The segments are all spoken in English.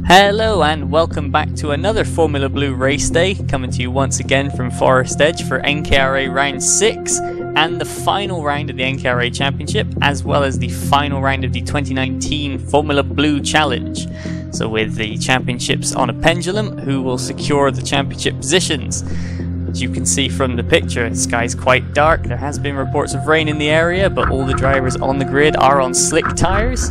Hello and welcome back to another Formula Blue race day, coming to you once again from Forestedge for NKRA round 6 and the final round of the NKRA Championship, as well as the final round of the 2019 Formula Blue Challenge. So with the championships on a pendulum, who will secure the championship positions? As you can see from the picture, the sky's quite dark. There has been reports of rain in the area, but all the drivers on the grid are on slick tyres.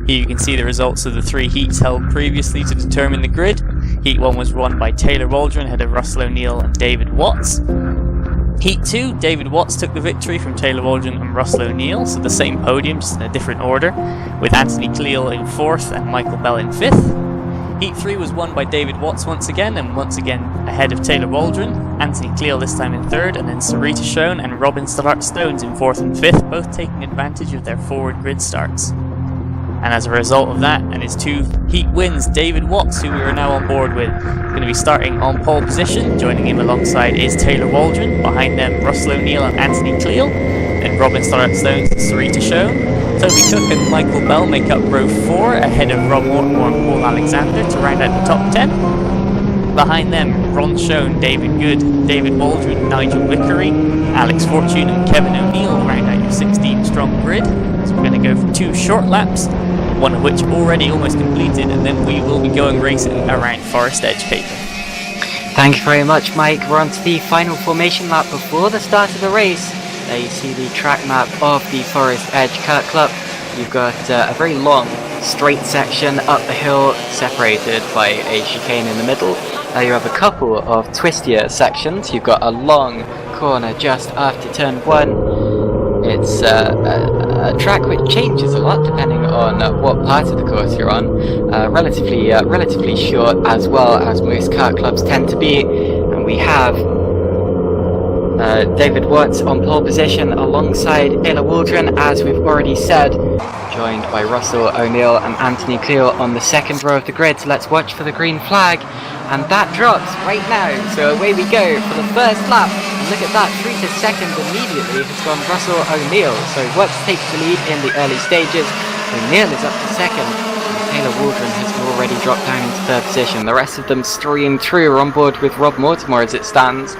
Here you can see the results of the 3 heats held previously to determine the grid. Heat 1 was won by Taylor Waldron ahead of Russell O'Neill and David Watts. Heat 2, David Watts took the victory from Taylor Waldron and Russell O'Neill, so the same podium, just in a different order, with Anthony Cleal in 4th and Michael Bell in 5th. Heat 3 was won by David Watts once again, and once again ahead of Taylor Waldron. Anthony Cleal this time in 3rd, and then Sarita Schoen and Robin Stones in 4th and 5th, both taking advantage of their forward grid starts. And as a result of that, and his 2 heat wins, David Watts, who we are now on board with, is going to be starting on pole position. Joining him alongside is Taylor Waldron. Behind them, Russell O'Neill and Anthony Cleal. Then Robin Stones and Sarita Schoen. Toby Cook and Michael Bell make up row 4, ahead of Rob Mortimer and Paul Alexander to round out the top 10. Behind them, Ron Schoen, David Good, David Waldron, Nigel Wickery, Alex Fortune and Kevin O'Neill round out your 16-strong grid. So we're going to go for 2 short laps, one of which already almost completed, and then we will be going racing around Forestedge, Paper. Thank you very much, Mike. We're on to the final formation lap before the start of the race. There you see the track map of the Forestedge Kart Club. You've got a very long straight section up the hill separated by a chicane in the middle. You have a couple of twistier sections. You've got a long corner just after turn 1. It's a track which changes a lot depending on what part of the course you're on. Relatively short, as well as most kart clubs tend to be. And we have David Watts on pole position alongside Taylor Waldron, as we've already said, joined by Russell O'Neill and Anthony Cleal on the second row of the grid. So let's watch for the green flag, and that drops right now. So away we go for the first lap. And look at that, 3 to 2nd immediately has gone Russell O'Neill. So Watts takes the lead in the early stages. O'Neill is up to 2nd. Taylor Waldron has already dropped down into 3rd position. The rest of them stream through. We're on board with Rob Mortimer as it stands.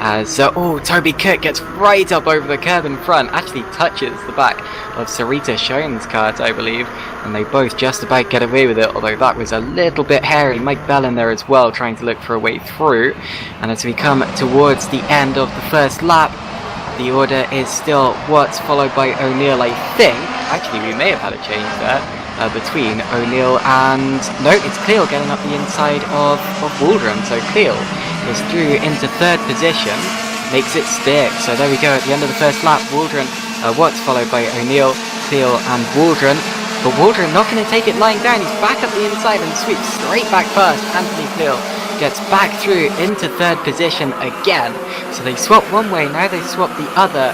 As Toby Cook gets right up over the curb in front, actually touches the back of Sarita Schoen's kart, I believe, and they both just about get away with it, although that was a little bit hairy. Mike Bell in there as well, trying to look for a way through. And as we come towards the end of the first lap, the order is still Watts followed by O'Neill, I think. Actually, we may have had a change there between O'Neill and... No, it's Cleal getting up the inside of Waldron. So Cleal is through into 3rd position, makes it stick. So there we go, at the end of the first lap, Watts followed by O'Neill, Cleal and Waldron. But Waldron not going to take it lying down. He's back up the inside and sweeps straight back past Anthony Cleal. Gets back through into 3rd position again. So they swap one way, now they swap the other.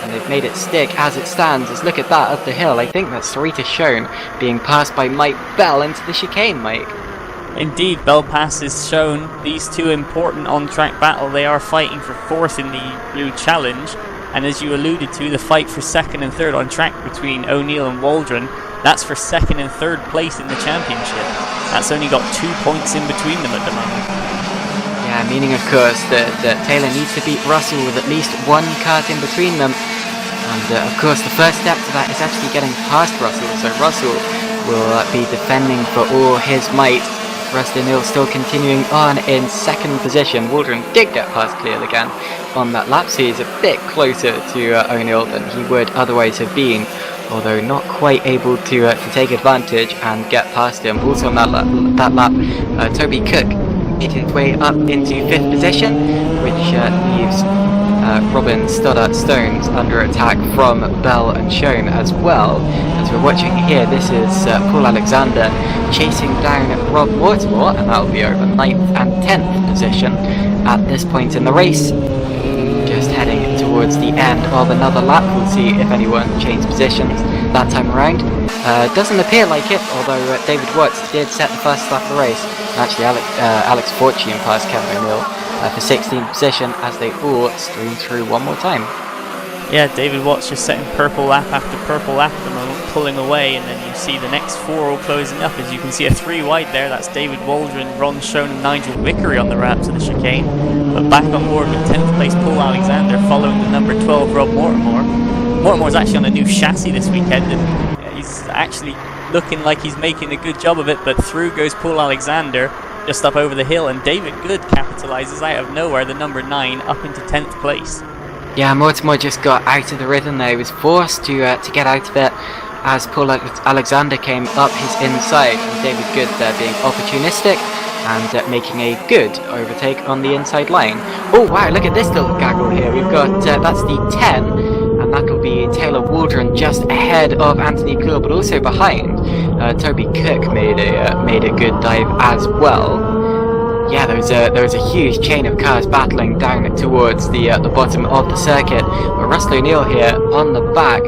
And they've made it stick as it stands. As look at that up the hill. I think that's Sarita Schoen being passed by Mike Bell into the chicane, Mike. Indeed, Bell passes Schoen. These 2 important on-track battle. They are fighting for 4th in the Blue Challenge. And as you alluded to, the fight for 2nd and 3rd on track between O'Neill and Waldron, that's for 2nd and 3rd place in the championship. That's only got 2 points in between them at the moment. Yeah, meaning of course that Taylor needs to beat Russell with at least 1 kart in between them. And of course the first step to that is actually getting past Russell. So Russell will be defending for all his might. Russell O'Neill still continuing on in 2nd position. Waldron did get past Cleal again on that lap, so he's a bit closer to O'Neill than he would otherwise have been, although not quite able to take advantage and get past him. Also on that lap, Toby Cook made his way up into 5th position, which leaves Robin Stones under attack from Bell and Schoen as well. As we're watching here, this is Paul Alexander chasing down Rob Mortimer, and that'll be over 9th and 10th position at this point in the race. Just heading towards the end of another lap. We'll see if anyone changed positions that time around. Doesn't appear like it, although David Watts did set the first lap of the race. Actually, Alex Fortune passed Kevin O'Neill for 16th position as they all stream through one more time. Yeah, David Watts just setting purple lap after purple lap at the moment, pulling away, and then you see the next 4 all closing up. As you can see, a 3 wide there. That's David Waldron, Ron Schoen, and Nigel Vickery on the ramp to the chicane. But back on board with 10th place Paul Alexander, following the number 12 Rob Mortimer. Mortimer's actually on a new chassis this weekend, and he's actually looking like he's making a good job of it. But through goes Paul Alexander, just up over the hill, and David Good capitalises out of nowhere, the number 9, up into 10th place. Yeah, Mortimer just got out of the rhythm there. He was forced to get out of it as Paul Alexander came up his inside, and David Good there being opportunistic and making a good overtake on the inside line. Oh wow, look at this little gaggle here. We've got, that's the 10, and that'll be Taylor Waldron just ahead of Anthony Cleal, but also behind. Toby Cook made a good dive as well. Yeah, there was a huge chain of cars battling down towards the bottom of the circuit. But Russell O'Neill here on the back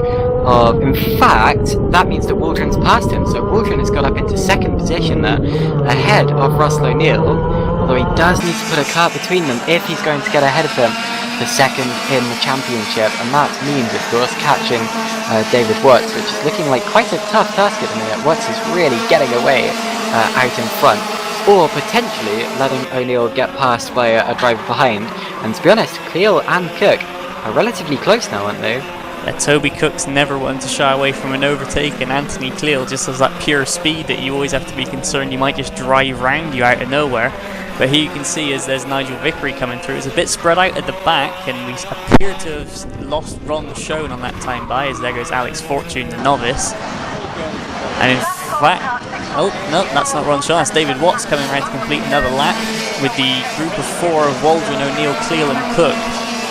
of, in fact, that means that Waldron's passed him. So Waldron has got up into 2nd position there, ahead of Russell O'Neill. Although he does need to put a car between them if he's going to get ahead of him for 2nd in the championship. And that means, of course, catching David Watts, which is looking like quite a tough task at the minute. Watts is really getting away out in front, or potentially letting O'Neill get passed by a driver behind. And to be honest, Cleal and Cook are relatively close now, aren't they? Yeah, Toby Cook's never one to shy away from an overtake, and Anthony Cleal just has that pure speed that you always have to be concerned you might just drive round you out of nowhere. But here you can see as there's Nigel Vickery coming through. It's a bit spread out at the back, and we appear to have lost Ron Schoen on that time by, as there goes Alex Fortune, the novice. And in fact, oh, no, that's not Ron Schoen, that's David Watts coming around to complete another lap with the group of 4 of Waldron, O'Neill, Cleal and Cook.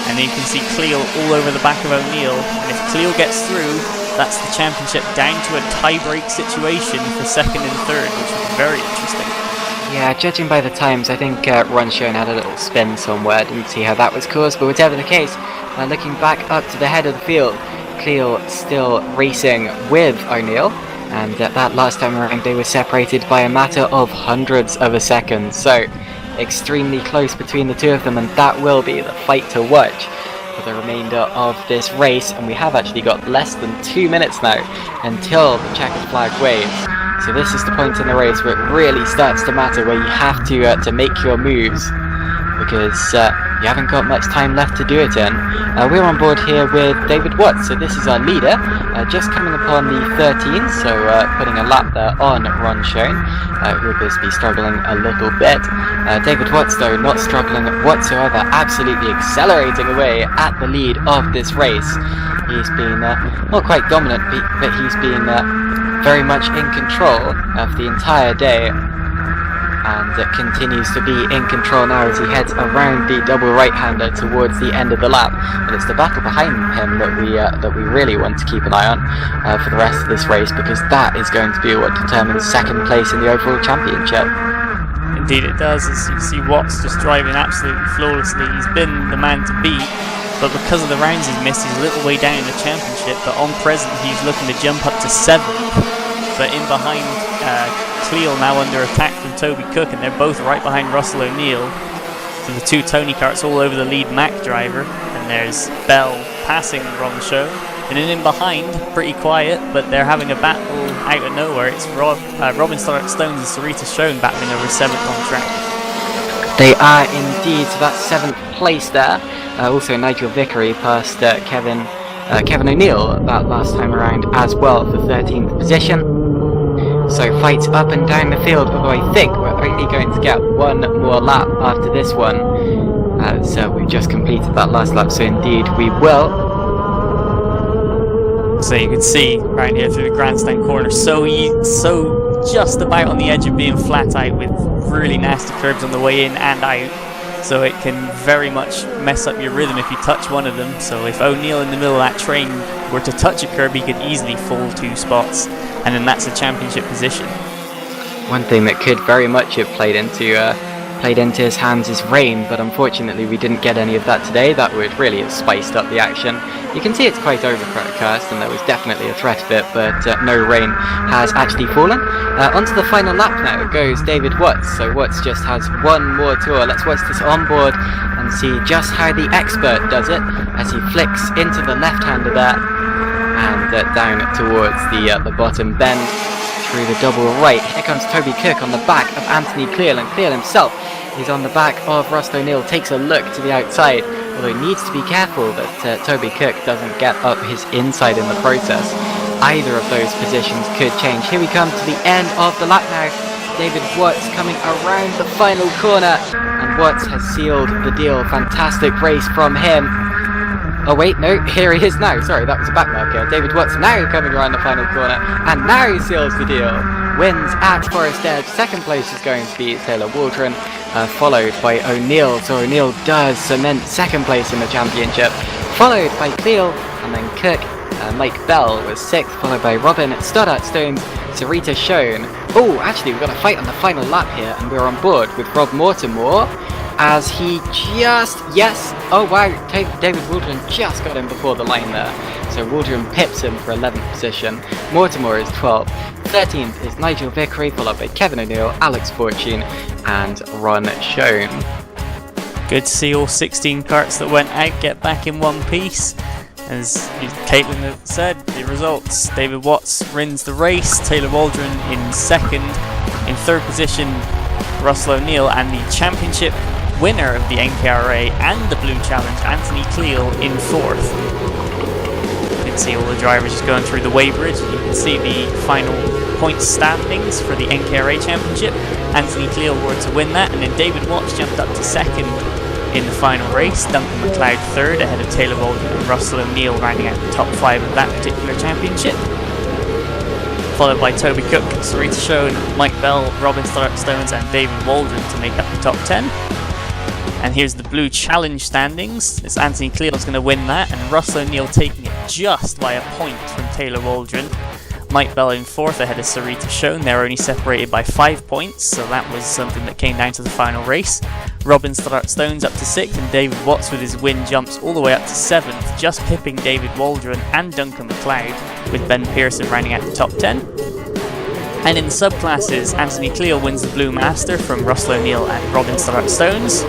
And then you can see Cleal all over the back of O'Neill. And if Cleal gets through, that's the championship down to a tie-break situation for 2nd and 3rd, which would be very interesting. Yeah, judging by the times, I think Ron Schoen had a little spin somewhere. Didn't see how that was caused, but whatever the case, looking back up to the head of the field, Cleal still racing with O'Neill. And that last time around they were separated by a matter of hundreds of a second, so extremely close between the two of them, and that will be the fight to watch for the remainder of this race. And we have actually got less than 2 minutes now until the checkered flag waves, so this is the point in the race where it really starts to matter, where you have to make your moves, because you haven't got much time left to do it in. We're on board here with David Watts, so this is our leader, just coming upon the 13, so putting a lap there on Ron Schoen, who appears to be struggling a little bit. David Watts, though, not struggling whatsoever, absolutely accelerating away at the lead of this race. He's been not quite dominant, but he's been very much in control of the entire day, and continues to be in control now as he heads around the double right-hander towards the end of the lap. And it's the battle behind him that we really want to keep an eye on for the rest of this race, because that is going to be what determines 2nd place in the overall championship. Indeed it does, as you see Watts just driving absolutely flawlessly. He's been the man to beat, but because of the rounds he's missed, he's a little way down in the championship. But on present, he's looking to jump up to 7th. But in behind, Cleal now under attack from Toby Cook, and they're both right behind Russell O'Neill. So the 2 Tony karts all over the lead Mac driver, and there's Bell passing Ron Schoen. And then in behind, pretty quiet, but they're having a battle out of nowhere. It's Robin Stones and Sarita Schoen battling over 7th on track. They are indeed, so that's 7th place there. Also Nigel Vickery past Kevin O'Neill that last time around as well for 13th position. So fights up and down the field, although I think we're only going to get one more lap after this one. So we've just completed that last lap, so indeed we will. So you can see right here through the grandstand corner, so just about on the edge of being flat out, with really nasty curbs on the way in and out. So it can very much mess up your rhythm if you touch one of them. So if O'Neill in the middle of that train were to touch a curb, he could easily fall 2 spots, and then that's a championship position. One thing that could very much have played into played into his hands is rain, but unfortunately we didn't get any of that today. That would really have spiced up the action. You can see it's quite overcast, and there was definitely a threat of it, but no rain has actually fallen. Onto the final lap now goes David Watts. So Watts just has one more tour. Let's watch this on board and see just how the expert does it as he flicks into the left-hander there and down towards the bottom bend through the double right. Here comes Toby Cook on the back of Anthony Cleal, and Cleal himself is on the back of Ross O'Neill, takes a look to the outside, although he needs to be careful that Toby Cook doesn't get up his inside in the process. Either of those positions could change. Here we come to the end of the lap now. David Watts coming around the final corner, and Watts has sealed the deal. Fantastic race from him. Oh wait, no, here he is now. Sorry, that was a back marker. David Watts now coming around the final corner, and now he seals the deal. Wins at Forestedge. Second place is going to be Taylor Waldron, followed by O'Neill. So O'Neill does cement second place in the championship, followed by Cleal, and then Cook. Mike Bell was 6th, followed by Robin Stoddart Stones, Sarita Schoen. Oh, actually, we've got a fight on the final lap here, and we're on board with Rob Mortimer, as he just, yes, oh wow, David Waldron just got him before the line there. So Waldron pips him for 11th position. Mortimer is 12th. 13th is Nigel Vickery, followed by Kevin O'Neill, Alex Fortune, and Ron Schoen. Good to see all 16 karts that went out get back in one piece. As Caitlin had said, the results: David Watts wins the race, Taylor Waldron in second, in third position Russell O'Neill, and the championship winner of the NKRA and the Blue Challenge, Anthony Cleal, in fourth. You can see all the drivers just going through the weighbridge. You can see the final point standings for the NKRA Championship. Anthony Cleal were to win that, and then David Watts jumped up to second in the final race. Duncan McLeod third, ahead of Taylor Waldron and Russell O'Neill, rounding out the top 5 of that particular championship. Followed by Toby Cook, Sarita Schoen, Mike Bell, Robin Stones, and David Waldron to make up the top 10. And here's the Blue Challenge standings. It's Anthony Cleal's going to win that, and Russell O'Neill taking it just by a point from Taylor Waldron. Mike Bell in fourth, ahead of Sarita Schoen. They're only separated by 5 points, so that was something that came down to the final race. Robin Stones up to 6th, and David Watts with his win jumps all the way up to 7th, just pipping David Waldron and Duncan McLeod, with Ben Pearson rounding out the top 10. And in the subclasses, Anthony Cleal wins the Blue Master from Russell O'Neill and Robin Stones.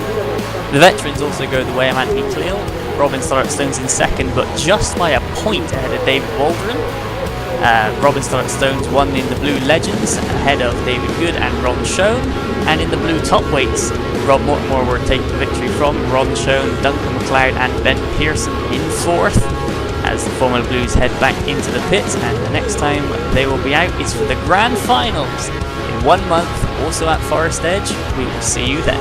The veterans also go the way of Anthony Cleal. Robin Stones in second, but just by a point ahead of David Waldron. Robin Stones won in the Blue Legends, ahead of David Good and Ron Schoen. And in the Blue Top Weights, Rob Mortimer were taking the victory from Ron Schoen, Duncan McLeod, and Ben Pearson in fourth, as the Formula Blues head back into the pits, and the next time they will be out is for the Grand Finals in 1 month, also at Forestedge. We will see you then.